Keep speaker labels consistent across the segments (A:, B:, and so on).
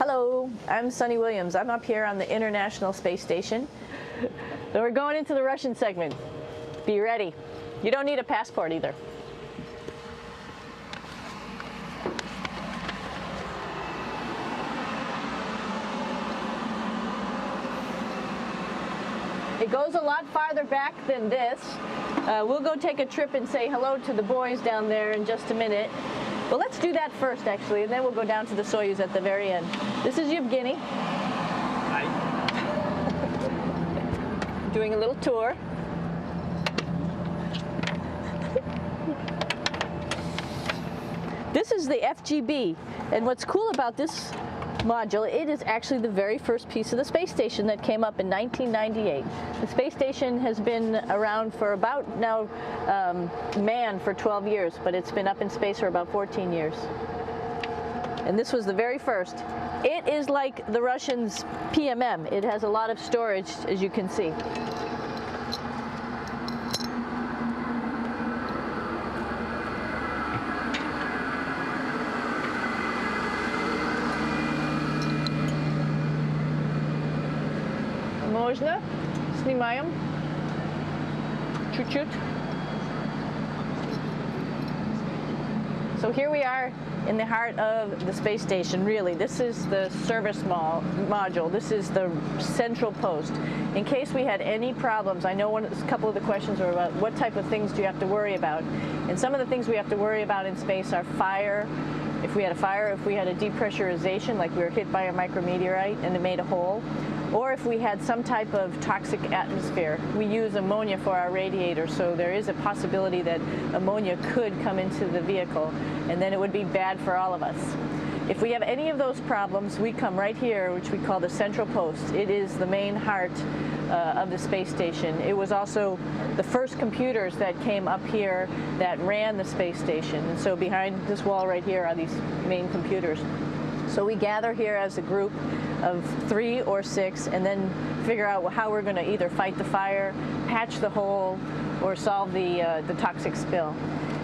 A: Hello, I'm Sunny Williams. I'm up here on the International Space Station. So we're going into the Russian segment. Be ready. You don't need a passport either. It goes a lot farther back than this. We'll go take a trip and say hello to the boys down there in just a minute. Well, let's do that first, actually, and then we'll go down to the Soyuz at the very end. This is Yevgeny.
B: Hi.
A: Doing a little tour. This is the FGB, and what's cool about this module, it is actually the very first piece of the space station that came up in 1998. The space station has been around for about now manned for 12 years, but it's been up in space for about 14 years. And this was the very first. It is like the Russians' PMM. It has a lot of storage, as you can see. Можно? Снимаем. Чуть-чуть. So here we are in the heart of the space station, really. This is the service module. This is the central post. In case we had any problems, I know a couple of the questions were about what type of things do you have to worry about. And some of the things we have to worry about in space are fire. If we had a fire, if we had a depressurization, like we were hit by a micrometeorite and it made a hole, or if we had some type of toxic atmosphere. We use ammonia for our radiator, so there is a possibility that ammonia could come into the vehicle, and then it would be bad for all of us. If we have any of those problems, we come right here, which we call the central post. It is the main heart of the space station. It was also the first computers that came up here that ran the space station. And so behind this wall right here are these main computers. So we gather here as a group of 3 or 6 and then figure out how we're going to either fight the fire, patch the hole, or solve the toxic spill.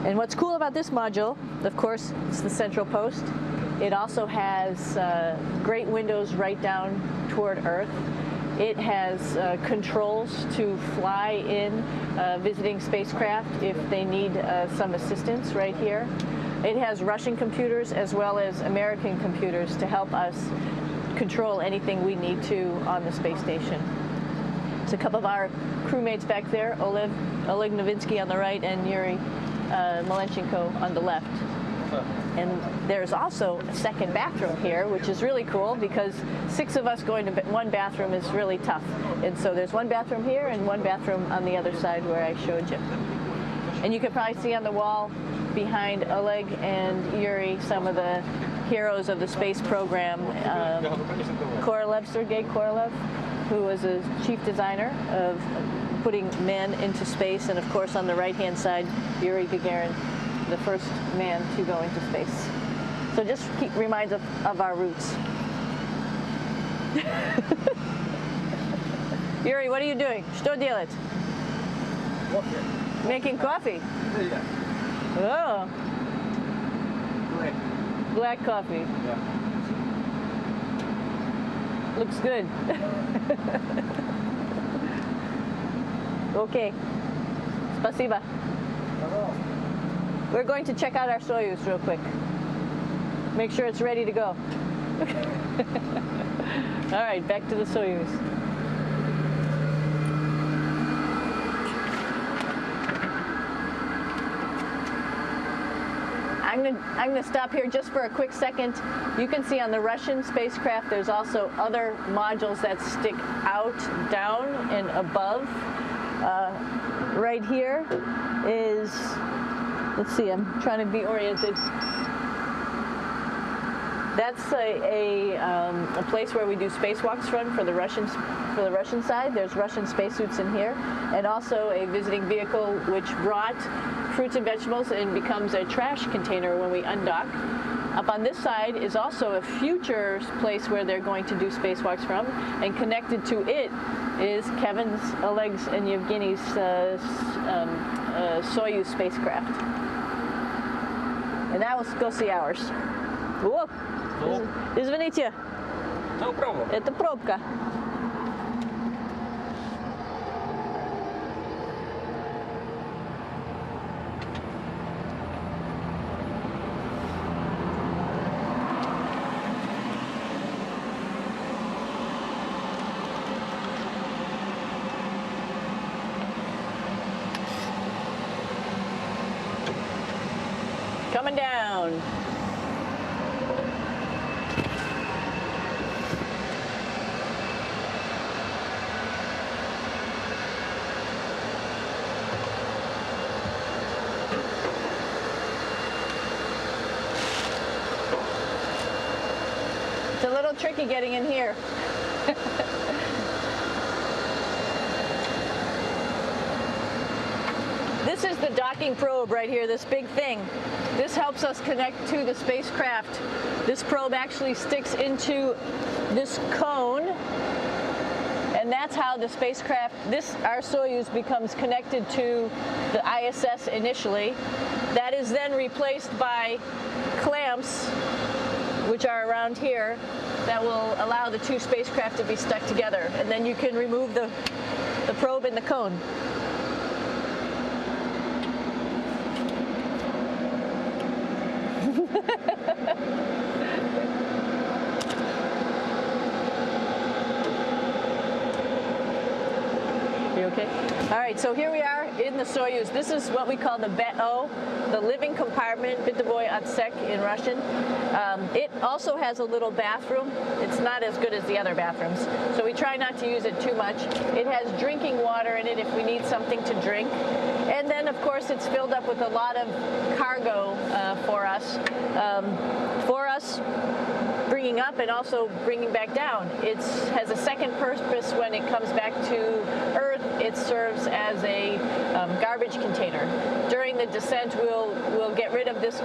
A: And what's cool about this module, of course, it's the central post. It also has great windows right down toward Earth. It has controls to fly in visiting spacecraft if they need some assistance right here. It has Russian computers as well as American computers to help us control anything we need to on the space station. It's a couple of our crewmates back there, Oleg Novinsky on the right and Yuri Malenchenko on the left. And there's also a second bathroom here, which is really cool because 6 of us going to one bathroom is really tough. And so there's one bathroom here and one bathroom on the other side where I showed you. And you can probably see on the wall behind Oleg and Yuri some of the heroes of the space program. Sergei Korolev, who was a chief designer of putting men into space, and of course on the right-hand side, Yuri Gagarin, the first man to go into space. So just reminds us of our roots. Yuri, what are you doing? Что делать? Making coffee. Oh. Black coffee.
B: Yeah.
A: Looks good. Okay. Спасибо. We're going to check out our Soyuz real quick. Make sure it's ready to go. All right, back to the Soyuz. I'm going to stop here just for a quick second. You can see on the Russian spacecraft there's also other modules that stick out, down, and above. Right here is, let's see, I'm trying to be oriented. That's a place where we do spacewalks from for the Russian side. There's Russian spacesuits in here, and also a visiting vehicle which brought fruits and vegetables and becomes a trash container when we undock. Up on this side is also a future place where they're going to do spacewalks from, and connected to it is Kevin's, Oleg's, and Yevgeny's Soyuz spacecraft. And now let's go see ours. Whoa. Извините,
B: No problem.
A: это пробка. Coming down. It's a little tricky getting in here. This is the docking probe right here, this big thing. This helps us connect to the spacecraft. This probe actually sticks into this cone, and that's how the spacecraft, our Soyuz, becomes connected to the ISS initially. That is then replaced by clamps, which are around here, that will allow the two spacecraft to be stuck together. And then you can remove the probe in the cone. You okay? All right, so here we are in the Soyuz. This is what we call the BEO, the living compartment, Bitovoy Otsek in Russian. It also has a little bathroom. It's not as good as the other bathrooms, so we try not to use it too much. It has drinking water in it if we need something to drink. And then, of course, it's filled up with a lot of cargo for us. Bringing up and also bringing back down. It has a second purpose when it comes back to Earth. It serves as a garbage container. During the descent, we'll get rid of this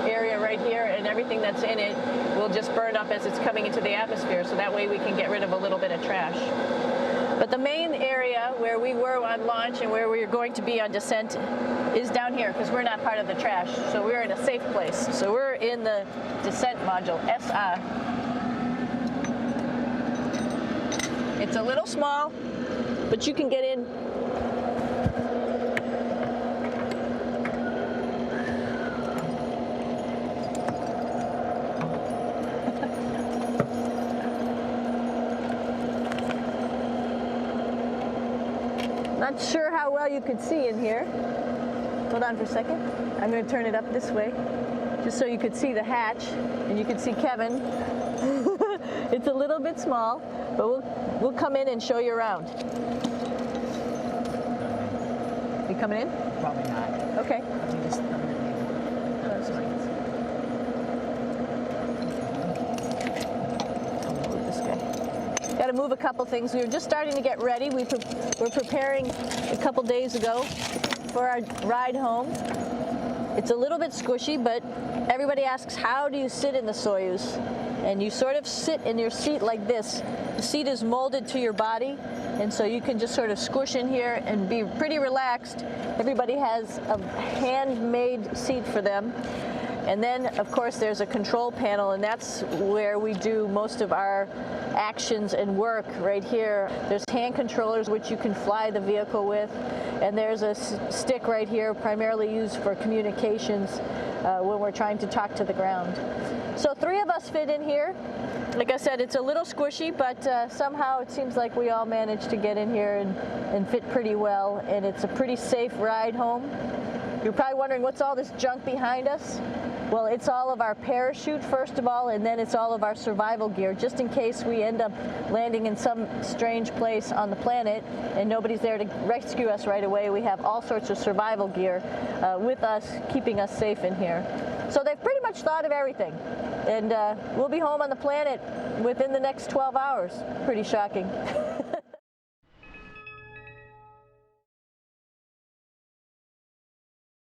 A: area right here, and everything that's in it will just burn up as it's coming into the atmosphere, so that way we can get rid of a little bit of trash. But the main area where we were on launch and where we're going to be on descent is down here, because we're not part of the trash, so we're in a safe place. So we're in the descent module, SA. It's a little small, but you can get in. Not sure how well you could see in here. Hold on for a second. I'm going to turn it up this way, just so you could see the hatch, and you could see Kevin. It's a little bit small, but we'll come in and show you around. You coming in?
C: Probably not.
A: Okay. Got to move a couple things. We were just starting to get ready. We're preparing a couple days ago for our ride home. It's a little bit squishy, but everybody asks, how do you sit in the Soyuz? And you sort of sit in your seat like this. The seat is molded to your body, and so you can just sort of squish in here and be pretty relaxed. Everybody has a handmade seat for them. And then, of course, there's a control panel, and that's where we do most of our actions and work right here. There's hand controllers which you can fly the vehicle with, and there's a stick right here primarily used for communications when we're trying to talk to the ground. So 3 of us fit in here. Like I said, it's a little squishy, but somehow it seems like we all managed to get in here and fit pretty well, and it's a pretty safe ride home. You're probably wondering, what's all this junk behind us? Well, it's all of our parachute, first of all, and then it's all of our survival gear, just in case we end up landing in some strange place on the planet and nobody's there to rescue us right away. We have all sorts of survival gear with us, keeping us safe in here. So they've pretty much thought of everything. And we'll be home on the planet within the next 12 hours. Pretty shocking.